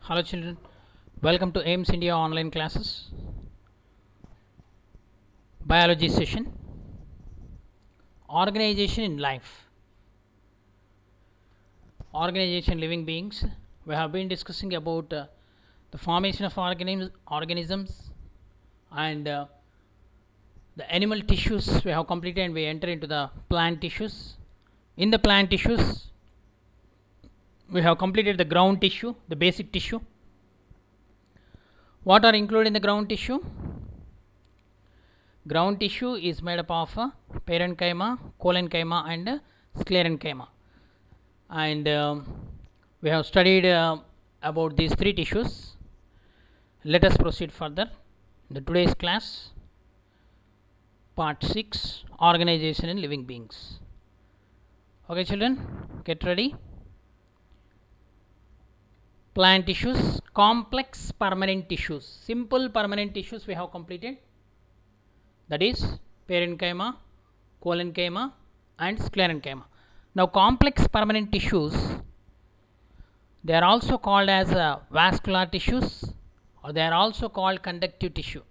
Hello children, welcome to AIMS India online classes, biology session, organization in life, organization living beings. We have been discussing about the formation of organisms and the animal tissues we have completed, and we enter into the plant tissues. In the plant tissues, we have completed the ground tissue, the basic tissue. What are included in the ground tissue? Ground tissue is made up of parenchyma, collenchyma and sclerenchyma, and we have studied about these three tissues. Let us proceed further. In the today's class, part 6, organization in living beings. Okay children, get ready. Plant tissues, complex permanent tissues. Simple permanent tissues we have completed, that is parenchyma, collenchyma and sclerenchyma. Now complex permanent tissues, they are also called as vascular tissues, or they are also called conductive tissue.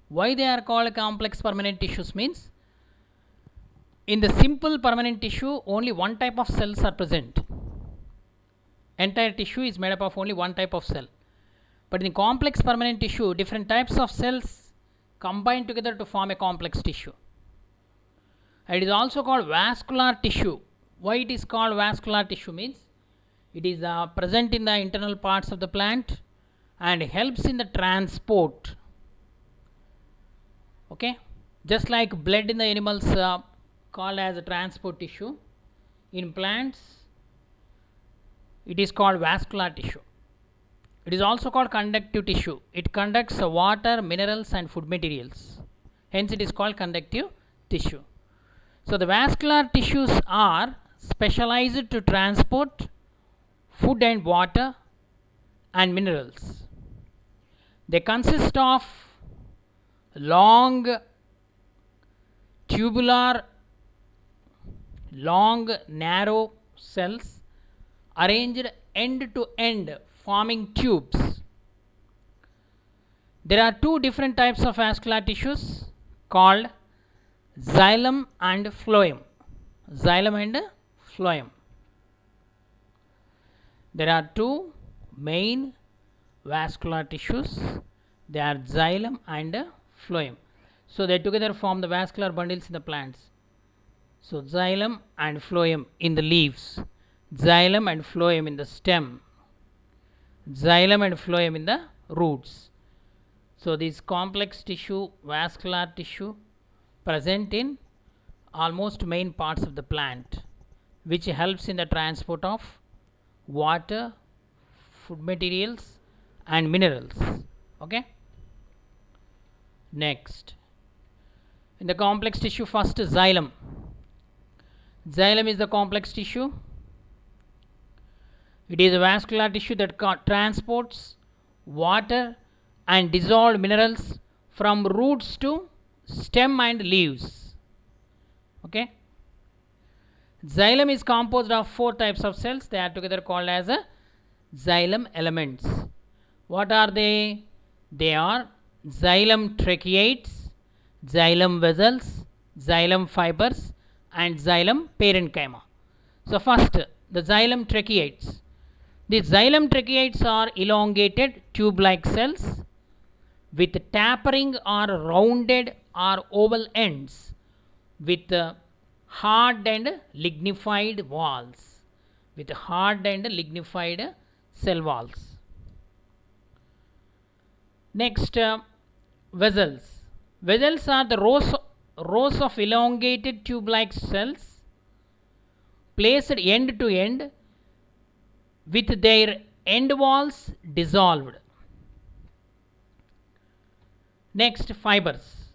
Why they are called complex permanent tissues means, in the simple permanent tissue only one type of cells are present. Entire tissue is made up of only one type of cell. But in complex permanent tissue, different types of cells combine together to form a complex tissue. It is also called vascular tissue. Why it is called vascular tissue means, it is present in the internal parts of the plant and helps in the transport. Okay, just like blood in the animals called as a transport tissue, in plants it is called vascular tissue. It is also called conductive tissue. It conducts water, minerals and food materials, hence it is called conductive tissue. So the vascular tissues are specialized to transport food and water and minerals. They consist of long narrow cells arranged end to end forming tubes. There are two different types of vascular tissues called xylem and phloem. Xylem and phloem. There are two main vascular tissues. They are xylem and phloem. So they together form the vascular bundles in the plants. So xylem and phloem in the leaves, xylem and phloem in the stem, xylem and phloem in the roots. So this complex tissue, vascular tissue, present in almost main parts of the plant, which helps in the transport of water, food materials and minerals. Okay, next, in the complex tissue, first xylem. Xylem is the complex tissue. It is a vascular tissue that transports water and dissolved minerals from roots to stem and leaves. Okay, xylem is composed of four types of cells. They are together called as xylem elements. What are they? They are xylem tracheids, xylem vessels, xylem fibers and xylem parenchyma. So first, the xylem tracheids. The xylem tracheids are elongated tube-like cells with tapering or rounded or oval ends with hard and lignified walls, with hard and lignified cell walls. Next, vessels. Vessels are the rows of elongated tube-like cells placed end to end with their end walls dissolved. Next, fibers.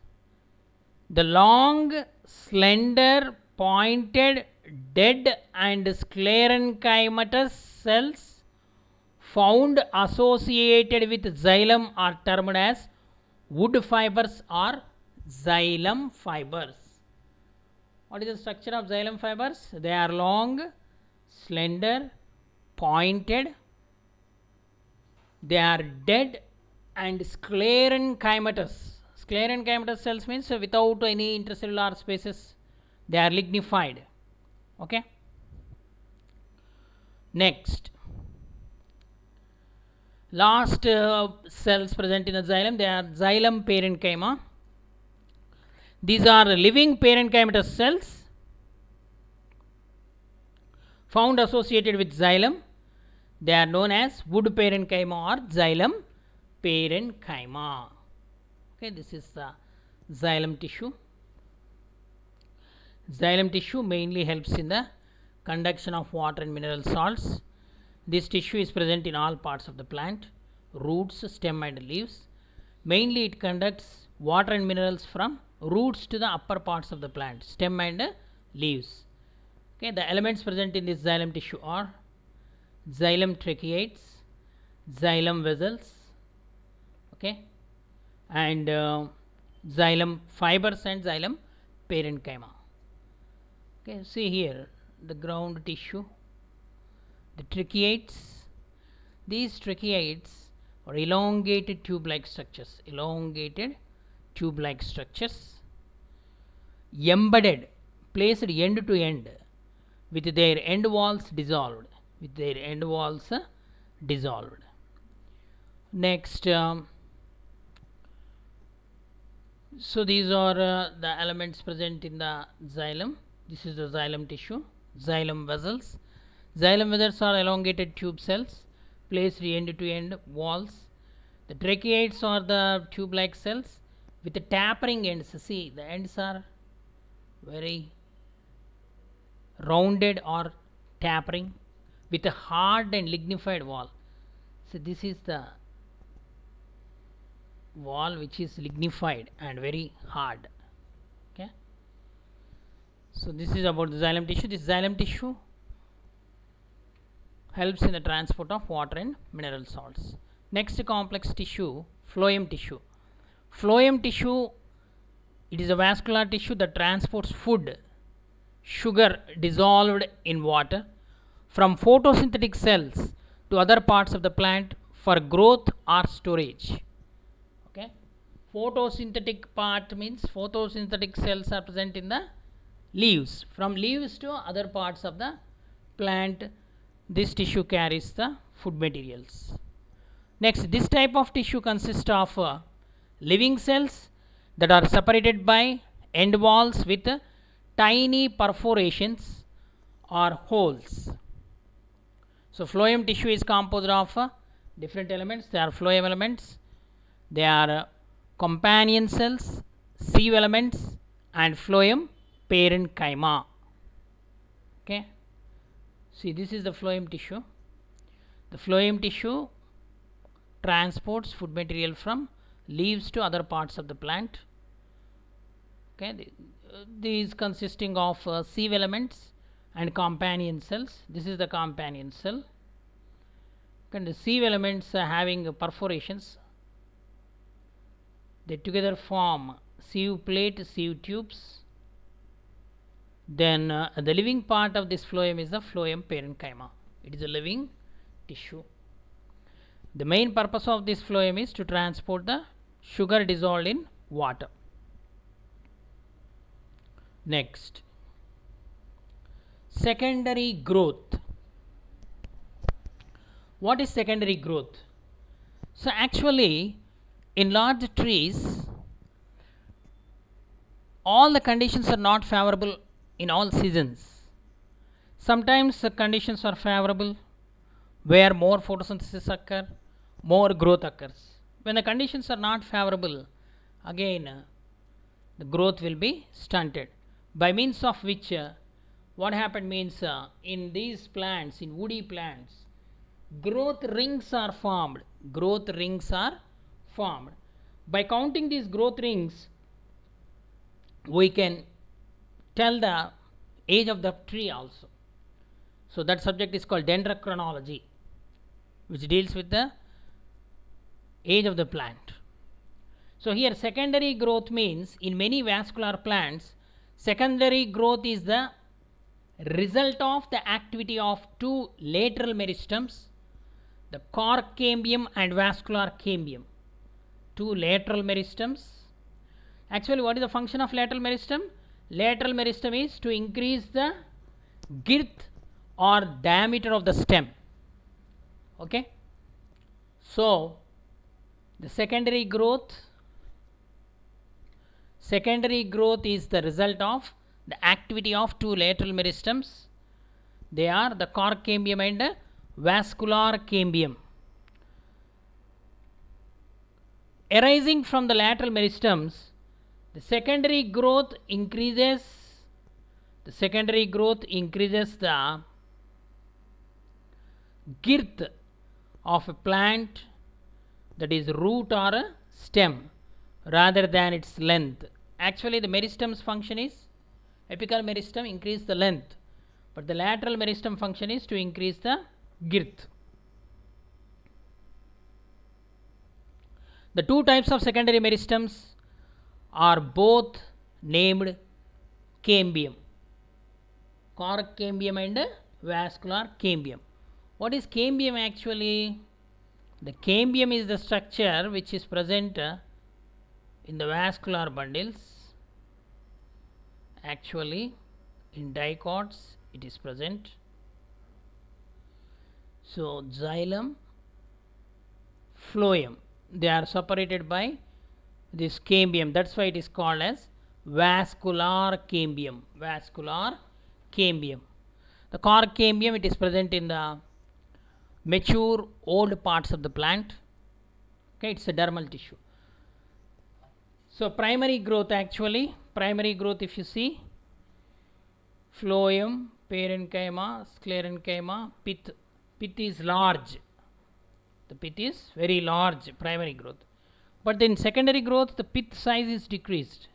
The long, slender, pointed, dead and sclerenchymatous cells found associated with xylem are termed as wood fibers or xylem fibers. What is the structure of xylem fibers? They are long, slender, pointed, they are dead and sclerenchymatous. Sclerenchymatous cells means without any intercellular spaces, they are lignified. Okay. Next, last cells present in the xylem, they are xylem parenchyma. These are living parenchymatous cells found associated with xylem. They are known as wood parenchyma or xylem parenchyma. Okay, this is the xylem tissue. Xylem tissue mainly helps in the conduction of water and mineral salts. This tissue is present in all parts of the plant, roots, stem and leaves. Mainly it conducts water and minerals from roots to the upper parts of the plant, stem and leaves. Okay, the elements present in this xylem tissue are xylem tracheids, xylem vessels, okay, and xylem fibers and xylem parenchyma. Okay, see here the ground tissue, the tracheids. These tracheids are elongated tube-like structures, embedded, placed end to end, with their end walls dissolved. Next, so these are the elements present in the xylem. This is the xylem tissue, xylem vessels. Xylem vessels are elongated tube cells placed end to end walls. The tracheids are the tube-like cells with the tapering ends. See, the ends are very rounded or tapering with a hard and lignified wall. So this is the wall which is lignified and very hard. Okay. So this is about the xylem tissue. This xylem tissue helps in the transport of water and mineral salts. Next complex tissue, phloem tissue. Phloem tissue, it is a vascular tissue that transports food, sugar dissolved in water from photosynthetic cells to other parts of the plant for growth or storage. Okay. Photosynthetic part means photosynthetic cells are present in the leaves. From leaves to other parts of the plant, this tissue carries the food materials. Next, this type of tissue consists of living cells that are separated by end walls with tiny perforations or holes. So phloem tissue is composed of different elements. They are phloem elements, they are companion cells, sieve elements and phloem parenchyma. Okay. See, this is the phloem tissue. The phloem tissue transports food material from leaves to other parts of the plant. Okay, these consisting of sieve elements and companion cells. This is the companion cell. And the sieve elements having perforations, they together form sieve plate, sieve tubes. Then the living part of this phloem is the phloem parenchyma. It is a living tissue. The main purpose of this phloem is to transport the sugar dissolved in water. Next, secondary growth. What is secondary growth? So actually, in large trees, all the conditions are not favorable in all seasons. Sometimes the conditions are favorable where more photosynthesis occurs, more growth occurs. When the conditions are not favorable, again the growth will be stunted, by means of which what happened means in these plants, in woody plants, growth rings are formed. By counting these growth rings, we can tell the age of the tree also. So that subject is called dendrochronology, which deals with the age of the plant. So here secondary growth means in many vascular plants, secondary growth is the result of the activity of two lateral meristems the cork cambium and vascular cambium, two lateral meristems. Actually, what is the function of lateral meristem? Lateral meristem is to increase the girth or diameter of the stem. Okay. So, the secondary growth is the result of the activity of two lateral meristems. They are the cork cambium and vascular cambium. Arising from the lateral meristems, the secondary growth increases the girth of a plant, that is root or a stem, rather than its length. Actually, the meristem's function is, apical meristem increase the length, but the lateral meristem function is to increase the girth. The two types of secondary meristems are both named cambium, cork cambium and vascular cambium. What is cambium actually? The cambium is the structure which is present in the vascular bundles. Actually, in dicots it is present. So, xylem, phloem, they are separated by this cambium. That's why it is called as vascular cambium. Vascular cambium. The cork cambium, it is present in the mature old parts of the plant. Okay, it's a dermal tissue. So, primary growth, actually, primary growth, if you see, phloem, parenchyma, sclerenchyma, pith. Pith is large. The pith is very large, primary growth. But in secondary growth, the pith size is decreased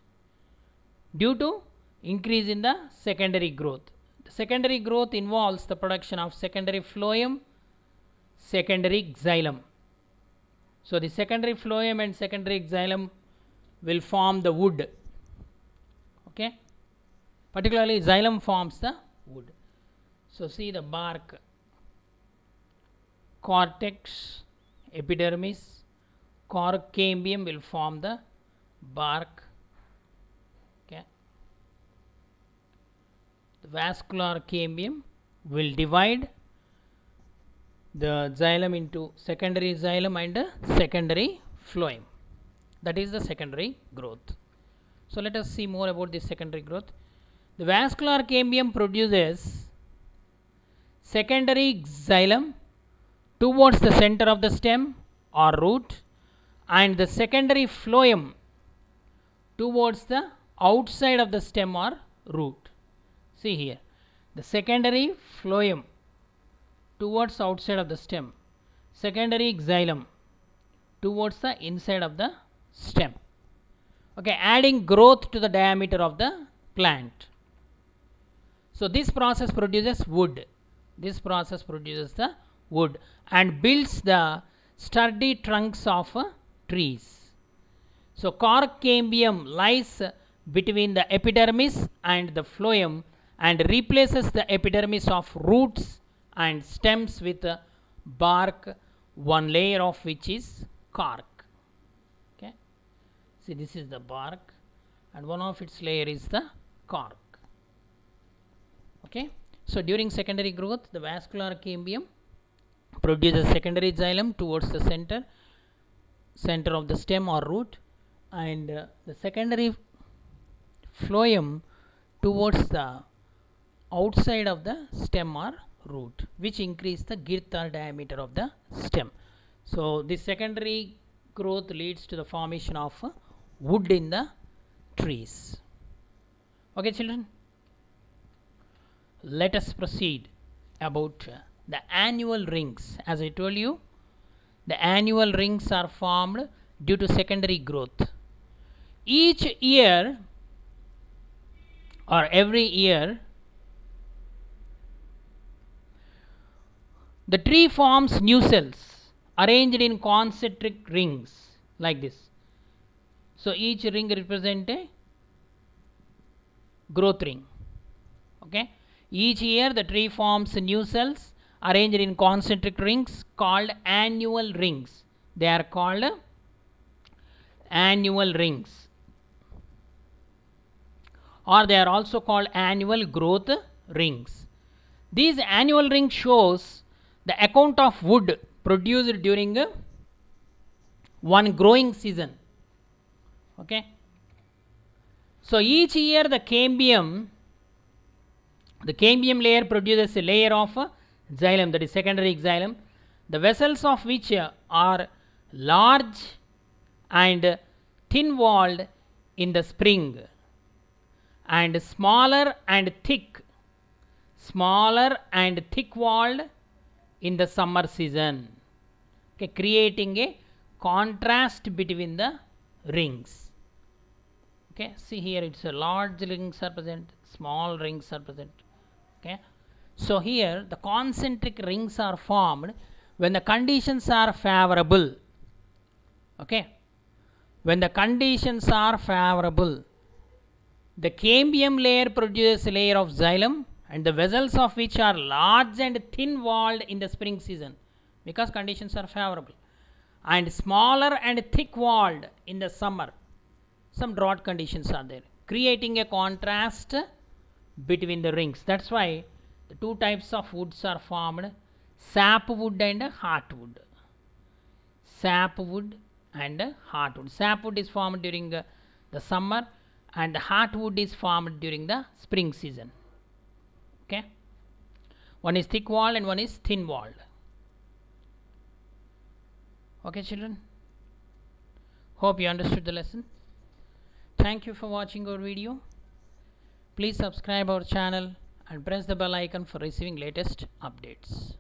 due to increase in the secondary growth. The secondary growth involves the production of secondary phloem, secondary xylem. So, the secondary phloem and secondary xylem will form the wood. Okay. Particularly xylem forms the wood. So, see the bark, cortex, epidermis, cork cambium will form the bark. Okay. The vascular cambium will divide the xylem into secondary xylem and secondary phloem. That is the secondary growth. So, let us see more about this secondary growth. The vascular cambium produces secondary xylem towards the center of the stem or root, and the secondary phloem towards the outside of the stem or root. See here, the secondary phloem towards outside of the stem, secondary xylem towards the inside of the stem. Okay, adding growth to the diameter of the plant. So, this process produces wood. This process produces the wood and builds the sturdy trunks of trees. So, cork cambium lies between the epidermis and the phloem and replaces the epidermis of roots and stems with bark, one layer of which is cork. Okay. See, this is the bark and one of its layer is the cork. Okay. So, during secondary growth, the vascular cambium produces secondary xylem towards the center of the stem or root, and the secondary phloem towards the outside of the stem or root, which increase the girth or diameter of the stem. So, this secondary growth leads to the formation of wood in the trees. Okay, children, let us proceed about the annual rings. As I told you, the annual rings are formed due to secondary growth. Each year or every year, the tree forms new cells arranged in concentric rings like this. So, each ring represents a growth ring. Okay. Each year the tree forms new cells arranged in concentric rings called annual rings. They are called annual rings, or they are also called annual growth rings. These annual rings shows the account of wood produced during one growing season. Okay. So each year the cambium layer produces a layer of xylem, that is secondary xylem, the vessels of which are large and thin walled in the spring, and smaller and thick walled in the summer season. Okay, creating a contrast between the rings. Okay, see here it's a large rings are present, small rings are present. Okay, so here the concentric rings are formed when the conditions are favorable. Okay, when the conditions are favorable, the cambium layer produces a layer of xylem, and the vessels of which are large and thin walled in the spring season, because conditions are favorable, and smaller and thick walled in the summer. Some drought conditions are there, creating a contrast between the rings. That's why the two types of woods are formed: sapwood and heartwood. Sapwood and heartwood. Sapwood is formed during the summer, and heartwood is formed during the spring season. Okay, one is thick walled and one is thin walled. Okay, children, hope you understood the lesson. Thank you for watching our video. Please subscribe our channel and press the bell icon for receiving latest updates.